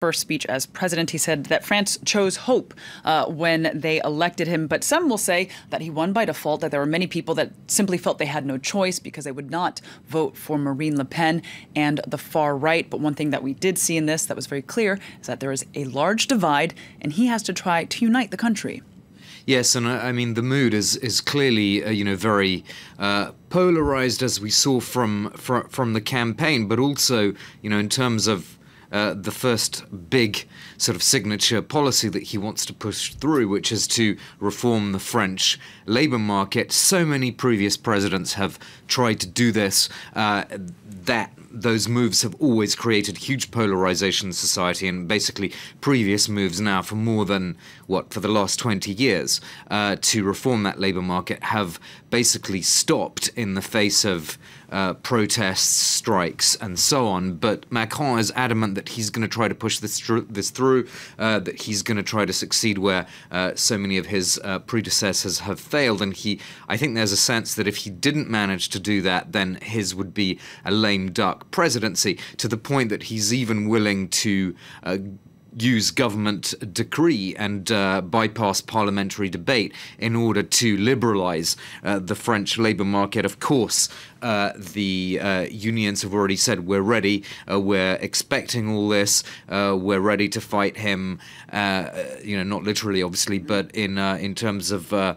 first speech as president, he said that France chose hope when they elected him. But some will say that he won by default, that there were many people that simply felt they had no choice because they would not vote for Marine Le Pen and the far right. But one thing that we did see in this that was very clear is that there is a large divide, and he has to try to unite the country. Yes, and I mean the mood is clearly very polarized, as we saw from the campaign, but also in terms of the first big sort of signature policy that he wants to push through, which is to reform the French labour market. So many previous presidents have tried to do this, that those moves have always created huge polarization in society, and basically previous moves now for more than, for the last 20 years to reform that labour market have basically stopped in the face of protests, strikes, and so on. But Macron is adamant that he's going to try to push this through, that he's going to try to succeed where so many of his predecessors have failed. And I think there's a sense that if he didn't manage to do that, then his would be a lame duck presidency, to the point that he's even willing to use government decree and bypass parliamentary debate in order to liberalize the French labor market. Of course, the unions have already said, we're ready, we're expecting all this, we're ready to fight him, not literally, obviously, but in terms of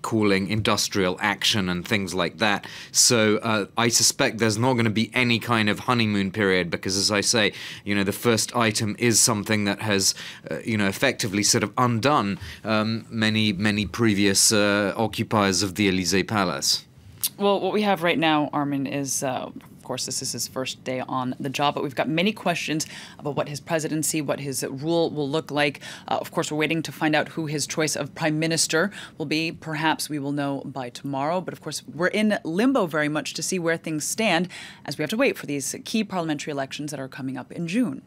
calling industrial action and things like that. So I suspect there's not going to be any kind of honeymoon period, because, as I say, the first item is something that has, effectively sort of undone many previous occupiers of the Élysée Palace. Well, what we have right now, Armin, is of course, this is his first day on the job, but we've got many questions about what his presidency, what his rule will look like. Of course, we're waiting to find out who his choice of prime minister will be. Perhaps we will know by tomorrow. But of course, we're in limbo very much to see where things stand, as we have to wait for these key parliamentary elections that are coming up in June.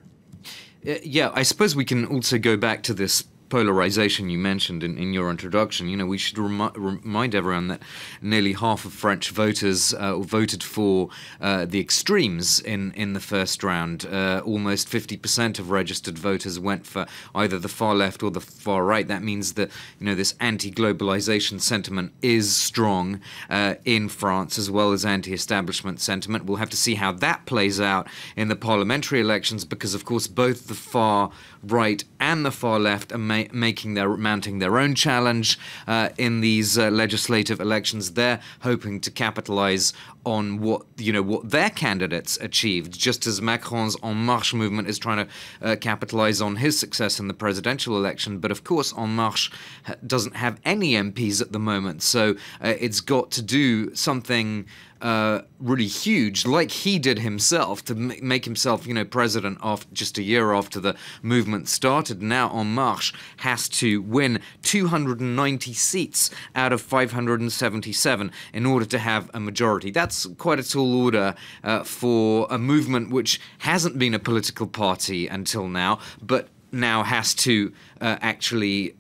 Yeah, I suppose we can also go back to this polarization you mentioned in your introduction. We should remind everyone that nearly half of French voters voted for the extremes in the first round. Almost 50% of registered voters went for either the far left or the far right. That means that this anti-globalization sentiment is strong in France, as well as anti-establishment sentiment. We'll have to see how that plays out in the parliamentary elections, because of course both the far right and the far left are mounting their own challenge in these legislative elections. They're hoping to capitalize on what their candidates achieved, just as Macron's En Marche movement is trying to capitalize on his success in the presidential election. But of course, En Marche doesn't have any MPs at the moment, so it's got to do something really huge, like he did himself, to make himself, president just a year after the movement started. Now En Marche has to win 290 seats out of 577 in order to have a majority. That's quite a tall order for a movement which hasn't been a political party until now, but now has to actually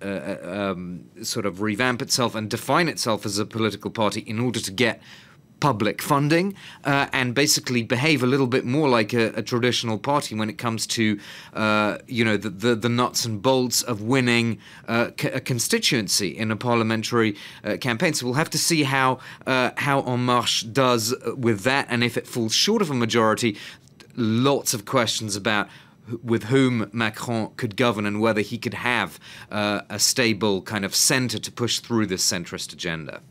sort of revamp itself and define itself as a political party in order to get public funding and basically behave a little bit more like a traditional party when it comes to the nuts and bolts of winning a constituency in a parliamentary campaign. So we'll have to see how En Marche does with that, and if it falls short of a majority, lots of questions about with whom Macron could govern and whether he could have a stable kind of centre to push through this centrist agenda.